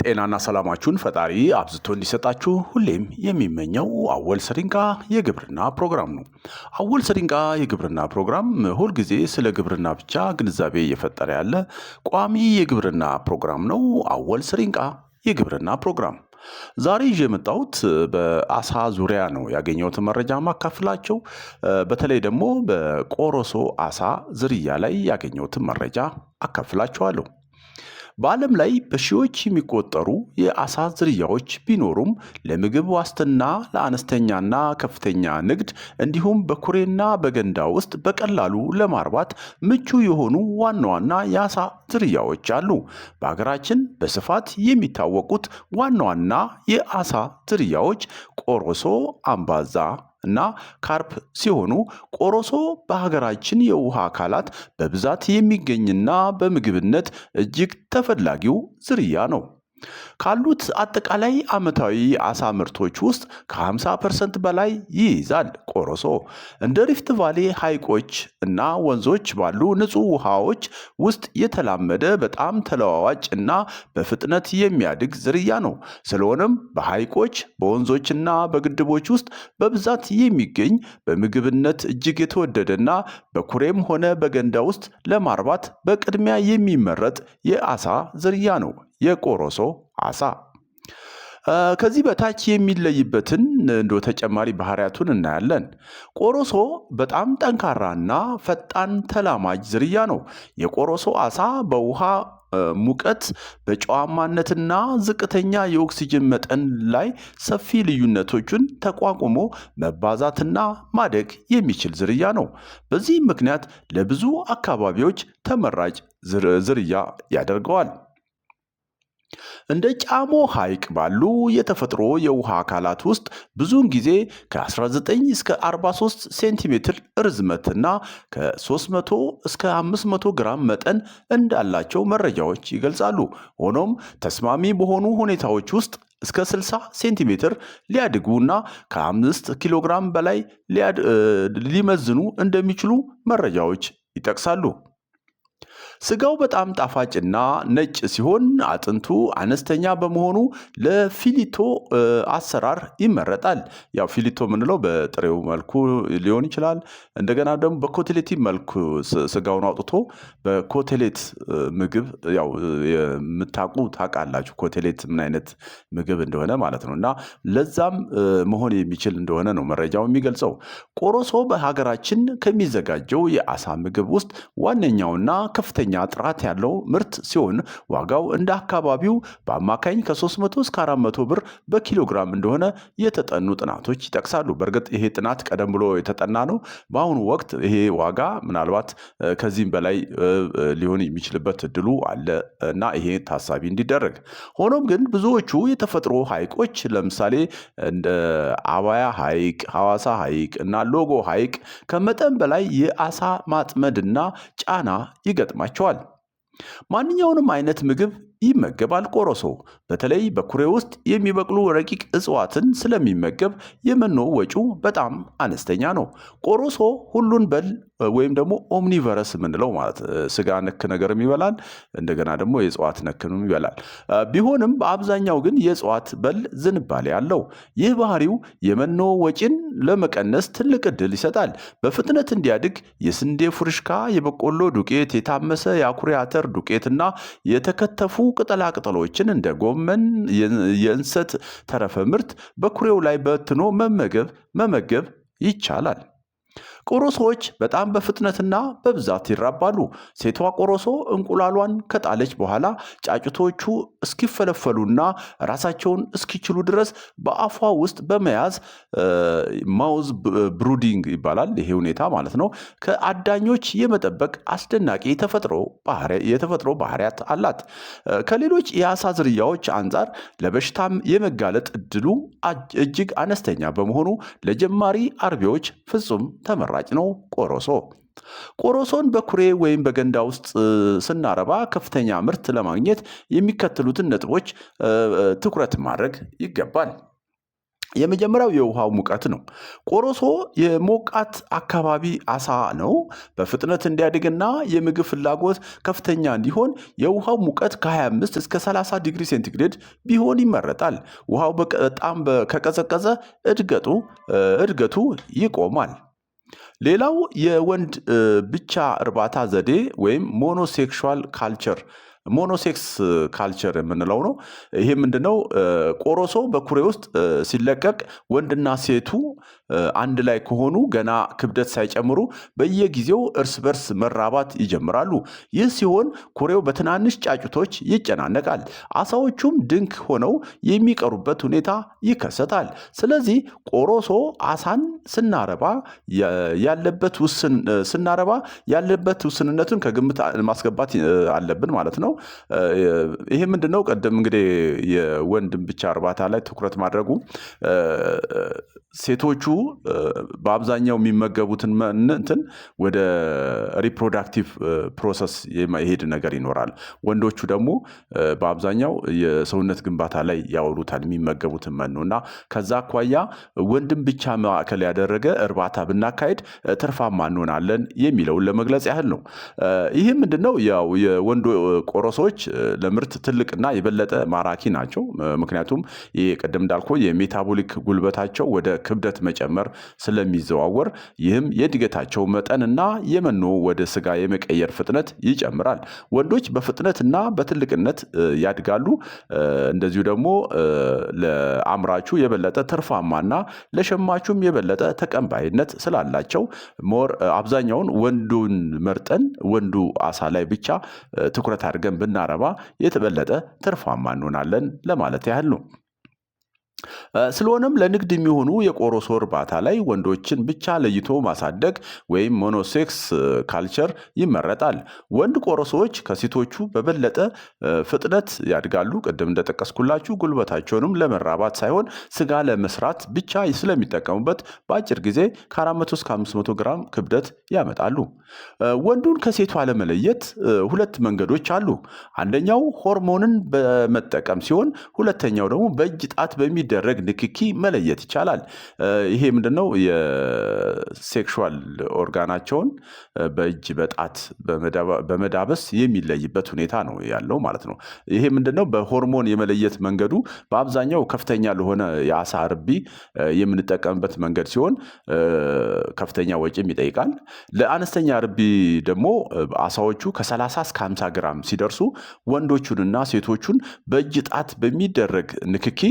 ጤናና ሰላማችሁን ፈጣሪ አብዝቶ እንዲሰጣችሁ ሁሌም የሚመኘው አወል ስሪንቃ የግብርና ፕሮግራም ነው። አወል ስሪንቃ የግብርና ፕሮግራም ሁልጊዜ ስለ ግብርና ብቻ ግንዛቤ እየፈጠረ ያለ ቋሚ የግብርና ፕሮግራም ነው። አወል ስሪንቃ የግብርና ፕሮግራም ዛሬ ይዤ የመጣሁት በአሳ ዙሪያ ነው ያገኘሁትን መረጃ ማካፍላችሁ። በተለይ ደግሞ በቆሮሶ አሳ ዝርያ ላይ ያገኘሁትን መረጃ አካፍላችኋለሁ። በዓለም ላይ በሺዎች የሚቆጠሩ የአሳ ዝርያዎች ቢኖሩም ለምግብ ዋስትና ለአነስተኛና ከፍተኛ ንግድ እንዲሁም በኩሬና በገንዳ ውስጥ በቀላሉ ለማርባት ምቹ የሆኑ ዋና ዋና የአሳ ዝርያዎች አሉ። በሀገራችን በስፋት የሚታወቁት ዋና ዋና የአሳ ዝርያዎች ቆሮሶ፣ አምባዛ እና ካርፕ ሲሆኑ ቆሮሶ በሀገራችን የውሃ አካላት በብዛት የሚገኝና በምግብነት እጅግ ተፈላጊው ዝርያ ነው። ካሉት አጠቃላይ ዓመታዊ አሳ ምርቶች ውስጥ ከ50% በላይ ይይዛል። ቆሮሶ እንደ ሪፍት ቫሌ ሐይቆች እና ወንዞች ባሉ ንጹህ ውሃዎች ውስጥ የተላመደ በጣም ተለዋዋጭ እና በፍጥነት የሚያድግ ዝርያ ነው። ስለሆነም በሐይቆች በወንዞችና በግድቦች ውስጥ በብዛት የሚገኝ በምግብነት እጅግ የተወደደና በኩሬም ሆነ በገንዳ ውስጥ ለማርባት በቅድሚያ የሚመረጥ የአሳ ዝርያ ነው የቆሮሶ አሳ። ከዚህ በታች የሚለይበትን እንደ ተጨማሪ ባህሪያቱን እናያለን። ቆሮሶ በጣም ጠንካራና ፈጣን ተላማጅ ዝርያ ነው። የቆሮሶ አሳ በውሃ ሙቀት በጨዋማነትና ዝቅተኛ የኦክሲጅን መጠን ላይ ሰፊ ልዩነቶችን ተቋቁሞ መባዛትና ማደግ የሚችል ዝርያ ነው። በዚህም ምክንያት ለብዙ አካባቢዎች ተመራጭ ዝርያ ያደርገዋል። እንደ ጫሞ ሐይቅ ባሉ የተፈጥሮ የውሃ አካላት ውስጥ ብዙውን ጊዜ ከ19 እስከ 43 ሴንቲሜትር ርዝመትና ከ300 እስከ 500 ግራም መጠን እንዳላቸው መረጃዎች ይገልጻሉ። ሆኖም ተስማሚ በሆኑ ሁኔታዎች ውስጥ እስከ 60 ሴንቲሜትር ሊያድጉና ከ5 ኪሎ ግራም በላይ ሊመዝኑ እንደሚችሉ መረጃዎች ይጠቅሳሉ። ስጋው በጣም ጣፋጭና ነጭ ሲሆን አጥንቱ አነስተኛ በመሆኑ ለፊሊቶ አሰራር ይመረጣል። ያው ፊሊቶ የምንለው በጥሬው መልኩ ሊሆን ይችላል። እንደገና ደግሞ በኮቴሌት መልኩ ስጋውን አውጥቶ በኮቴሌት ምግብ ያው ታውቃላችሁ ኮቴሌት ምን አይነት ምግብ እንደሆነ ማለት ነው። እና ለዛም መሆን የሚችል እንደሆነ ነው መረጃው የሚገልጸው። ቆሮሶ በሀገራችን ከሚዘጋጀው የአሳ ምግብ ውስጥ ዋነኛውና ከፍተኛ ጥራት ያለው ምርት ሲሆን ዋጋው እንደ አካባቢው በአማካኝ ከ300 እስከ 400 ብር በኪሎግራም እንደሆነ የተጠኑ ጥናቶች ይጠቅሳሉ። በእርግጥ ይሄ ጥናት ቀደም ብሎ የተጠና ነው። በአሁኑ ወቅት ይሄ ዋጋ ምናልባት ከዚህም በላይ ሊሆን የሚችልበት እድሉ አለ እና ይሄ ታሳቢ እንዲደረግ። ሆኖም ግን ብዙዎቹ የተፈጥሮ ሐይቆች ለምሳሌ እንደ አባያ ሐይቅ፣ ሐዋሳ ሐይቅ እና ሎጎ ሐይቅ ከመጠን በላይ የአሳ ማጥመድና ጫና ይገጥማቸዋል። ማንኛውንም አይነት ምግብ ይመገባል። ቆሮሶ በተለይ በኩሬ ውስጥ የሚበቅሉ ረቂቅ እጽዋትን ስለሚመገብ የመኖ ወጪው በጣም አነስተኛ ነው። ቆሮሶ ሁሉን በል ወይም ደግሞ ኦምኒቨረስ የምንለው ማለት ስጋ ነክ ነገርም ይበላል፣ እንደገና ደግሞ የእጽዋት ነክንም ይበላል። ቢሆንም በአብዛኛው ግን የእጽዋት በል ዝንባሌ አለው። ይህ ባህሪው የመኖ ወጪን ለመቀነስ ትልቅ እድል ይሰጣል። በፍጥነት እንዲያድግ የስንዴ ፍርሽካ፣ የበቆሎ ዱቄት፣ የታመሰ የአኩሪ አተር ዱቄትና የተከተፉ ቅጠላ ቅጠሎችን እንደ ጎመን፣ የእንሰት ተረፈ ምርት በኩሬው ላይ በትኖ መመገብ ይቻላል። ቆሮሶዎች በጣም በፍጥነትና በብዛት ይራባሉ። ሴቷ ቆሮሶ እንቁላሏን ከጣለች በኋላ ጫጩቶቹ እስኪፈለፈሉና ራሳቸውን እስኪችሉ ድረስ በአፏ ውስጥ በመያዝ ማውዝ ብሩዲንግ ይባላል ይሄ ሁኔታ ማለት ነው። ከአዳኞች የመጠበቅ አስደናቂ የተፈጥሮ ባህሪያት አላት። ከሌሎች የአሳ ዝርያዎች አንጻር ለበሽታም የመጋለጥ እድሉ እጅግ አነስተኛ በመሆኑ ለጀማሪ አርቢዎች ፍጹም ተመራጭ ነው። ቆሮሶን በኩሬ ወይም በገንዳ ውስጥ ስናረባ ከፍተኛ ምርት ለማግኘት የሚከተሉትን ነጥቦች ትኩረት ማድረግ ይገባል። የመጀመሪያው የውሃው ሙቀት ነው። ቆሮሶ የሞቃት አካባቢ አሳ ነው። በፍጥነት እንዲያድግና የምግብ ፍላጎት ከፍተኛ እንዲሆን የውሃው ሙቀት ከ25 እስከ 30 ዲግሪ ሴንቲግሬድ ቢሆን ይመረጣል። ውሃው በጣም ከቀዘቀዘ እድገቱ ይቆማል። ሌላው የወንድ ብቻ እርባታ ዘዴ ወይም ሞኖሴክስ ካልቸር የምንለው ነው። ይሄ ምንድነው? ቆሮሶ በኩሬ ውስጥ ሲለቀቅ ወንድና ሴቱ አንድ ላይ ከሆኑ ገና ክብደት ሳይጨምሩ በየጊዜው እርስ በርስ መራባት ይጀምራሉ። ይህ ሲሆን ኩሬው በትናንሽ ጫጩቶች ይጨናነቃል። አሳዎቹም ድንክ ሆነው የሚቀሩበት ሁኔታ ይከሰታል። ስለዚህ ቆሮሶ አሳን ስናረባ ያለበት ውስንነቱን ከግምት ማስገባት አለብን ማለት ነው። ይሄ ምንድነው? ቀደም እንግዲህ የወንድም ብቻ እርባታ ላይ ትኩረት ማድረጉ ሴቶቹ በአብዛኛው የሚመገቡትን እንትን ወደ ሪፕሮዳክቲቭ ፕሮሰስ የመሄድ ነገር ይኖራል። ወንዶቹ ደግሞ በአብዛኛው የሰውነት ግንባታ ላይ ያወሉታል የሚመገቡትን መኖ እና ከዛ አኳያ ወንድም ብቻ ማዕከል ያደረገ እርባታ ብናካሄድ ትርፋማ እንሆናለን የሚለውን ለመግለጽ ያህል ነው። ይህ ምንድነው? ያው የወንዶ ቆሮሶች ለምርት ትልቅና የበለጠ ማራኪ ናቸው። ምክንያቱም ይሄ ቅድም እንዳልኩ የሜታቦሊክ ጉልበታቸው ወደ ክብደት መጨመር ስለሚዘዋወር ይህም የእድገታቸው መጠንና የመኖ ወደ ስጋ የመቀየር ፍጥነት ይጨምራል። ወንዶች በፍጥነትና በትልቅነት ያድጋሉ። እንደዚሁ ደግሞ ለአምራቹ የበለጠ ትርፋማና ለሸማቹም የበለጠ ተቀባይነት ስላላቸው አብዛኛውን ወንዱን መርጠን ወንዱ አሳ ላይ ብቻ ትኩረት አድርገን ብናረባ የተበለጠ ትርፋማ እንሆናለን ለማለት ያህል ነው። ስለሆነም ለንግድ የሚሆኑ የቆሮሶ እርባታ ላይ ወንዶችን ብቻ ለይቶ ማሳደግ ወይም ሞኖሴክስ ካልቸር ይመረጣል። ወንድ ቆሮሶዎች ከሴቶቹ በበለጠ ፍጥነት ያድጋሉ። ቅድም እንደጠቀስኩላችሁ ጉልበታቸውንም ለመራባት ሳይሆን ስጋ ለመስራት ብቻ ስለሚጠቀሙበት በአጭር ጊዜ ከ400 እስከ 500 ግራም ክብደት ያመጣሉ። ወንዱን ከሴቷ ለመለየት ሁለት መንገዶች አሉ። አንደኛው ሆርሞንን በመጠቀም ሲሆን ሁለተኛው ደግሞ በእጅ ጣት በሚደረግ ንክኪ መለየት ይቻላል። ይሄ ምንድነው? የሴክሹዋል ኦርጋናቸውን በእጅ በጣት በመዳበስ የሚለይበት ሁኔታ ነው ያለው ማለት ነው። ይሄ ምንድነው? በሆርሞን የመለየት መንገዱ በአብዛኛው ከፍተኛ ለሆነ የአሳ እርቢ የምንጠቀምበት መንገድ ሲሆን ከፍተኛ ወጪም ይጠይቃል። ለአነስተኛ እርቢ ደግሞ አሳዎቹ ከ30 እስከ 50 ግራም ሲደርሱ ወንዶቹንና ሴቶቹን በእጅ ጣት በሚደረግ ንክኪ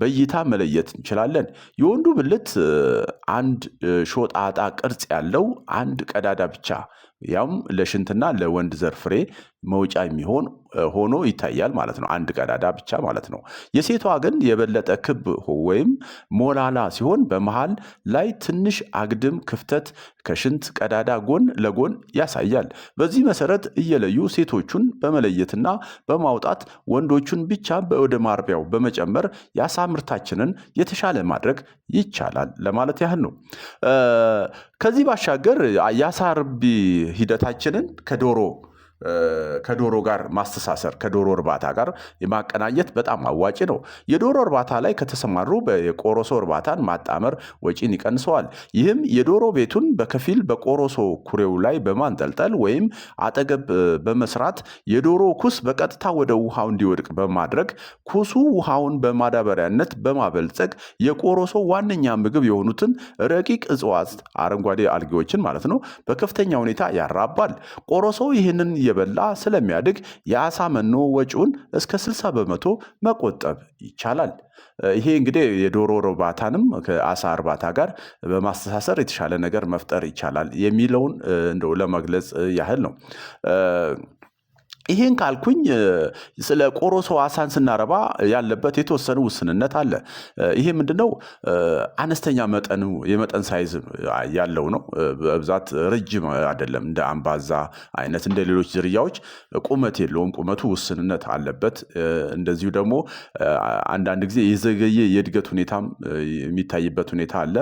በእይታ መለየት እንችላለን። የወንዱ ብልት አንድ ሾጣጣ ቅርጽ ያለው አንድ ቀዳዳ ብቻ ያም ለሽንትና ለወንድ ዘር ፍሬ መውጫ የሚሆን ሆኖ ይታያል ማለት ነው። አንድ ቀዳዳ ብቻ ማለት ነው። የሴቷ ግን የበለጠ ክብ ወይም ሞላላ ሲሆን በመሃል ላይ ትንሽ አግድም ክፍተት ከሽንት ቀዳዳ ጎን ለጎን ያሳያል። በዚህ መሰረት እየለዩ ሴቶቹን በመለየትና በማውጣት ወንዶቹን ብቻ ወደ ማርቢያው በመጨመር የአሳ ምርታችንን የተሻለ ማድረግ ይቻላል ለማለት ያህል ነው። ከዚህ ባሻገር የአሳ እርቢ ሂደታችንን ከዶሮ ጋር ማስተሳሰር ከዶሮ እርባታ ጋር የማቀናኘት በጣም አዋጭ ነው። የዶሮ እርባታ ላይ ከተሰማሩ የቆሮሶ እርባታን ማጣመር ወጪን ይቀንሰዋል። ይህም የዶሮ ቤቱን በከፊል በቆሮሶ ኩሬው ላይ በማንጠልጠል ወይም አጠገብ በመስራት የዶሮ ኩስ በቀጥታ ወደ ውሃው እንዲወድቅ በማድረግ ኩሱ ውሃውን በማዳበሪያነት በማበልጸግ የቆሮሶ ዋነኛ ምግብ የሆኑትን ረቂቅ እጽዋት አረንጓዴ አልጌዎችን ማለት ነው በከፍተኛ ሁኔታ ያራባል። ቆሮሶ ይህንን የበላ ስለሚያድግ የአሳ መኖ ወጪውን እስከ 60 በመቶ መቆጠብ ይቻላል። ይሄ እንግዲህ የዶሮ እርባታንም ከአሳ እርባታ ጋር በማስተሳሰር የተሻለ ነገር መፍጠር ይቻላል የሚለውን እንደው ለመግለጽ ያህል ነው። ይሄን ካልኩኝ ስለ ቆሮሶ አሳን ስናረባ ያለበት የተወሰነ ውስንነት አለ። ይሄ ምንድነው? አነስተኛ የመጠን ሳይዝ ያለው ነው። በብዛት ረጅም አይደለም። እንደ አምባዛ አይነት እንደ ሌሎች ዝርያዎች ቁመት የለውም። ቁመቱ ውስንነት አለበት። እንደዚሁ ደግሞ አንዳንድ ጊዜ የዘገየ የእድገት ሁኔታም የሚታይበት ሁኔታ አለ።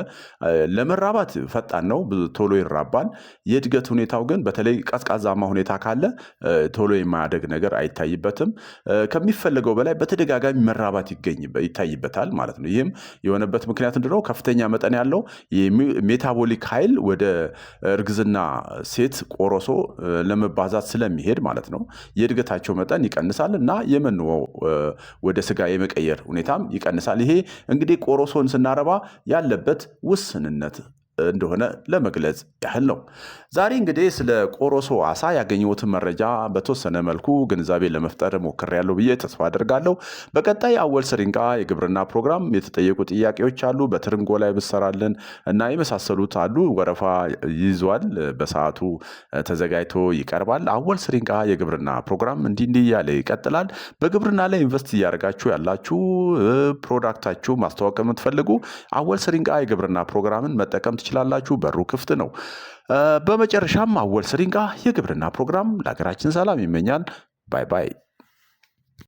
ለመራባት ፈጣን ነው፣ ቶሎ ይራባል። የእድገት ሁኔታው ግን በተለይ ቀዝቃዛማ ሁኔታ ካለ ቶሎ የማያደግ ነገር አይታይበትም። ከሚፈለገው በላይ በተደጋጋሚ መራባት ይታይበታል ማለት ነው። ይህም የሆነበት ምክንያት ምንድነው? ከፍተኛ መጠን ያለው ሜታቦሊክ ኃይል ወደ እርግዝና ሴት ቆሮሶ ለመባዛት ስለሚሄድ ማለት ነው የእድገታቸው መጠን ይቀንሳል እና የመኖ ወደ ስጋ የመቀየር ሁኔታም ይቀንሳል። ይሄ እንግዲህ ቆሮሶን ስናረባ ያለበት ውስንነት እንደሆነ ለመግለጽ ያህል ነው። ዛሬ እንግዲህ ስለ ቆሮሶ አሳ ያገኘሁትን መረጃ በተወሰነ መልኩ ግንዛቤ ለመፍጠር ሞክሬያለሁ ብዬ ተስፋ አደርጋለሁ። በቀጣይ አወል ስሪንቃ የግብርና ፕሮግራም የተጠየቁ ጥያቄዎች አሉ። በትርንጎ ላይ ብሰራለን እና የመሳሰሉት አሉ። ወረፋ ይዟል፣ በሰዓቱ ተዘጋጅቶ ይቀርባል። አወል ስሪንቃ የግብርና ፕሮግራም እንዲህ እያለ ይቀጥላል። በግብርና ላይ ኢንቨስት እያደረጋችሁ ያላችሁ ፕሮዳክታችሁ ማስተዋወቅ የምትፈልጉ አወል ስሪንቃ የግብርና ፕሮግራምን መጠቀም ትችላላችሁ። በሩ ክፍት ነው። በመጨረሻም አወል ስሪንቃ የግብርና ፕሮግራም ለሀገራችን ሰላም ይመኛል። ባይ ባይ።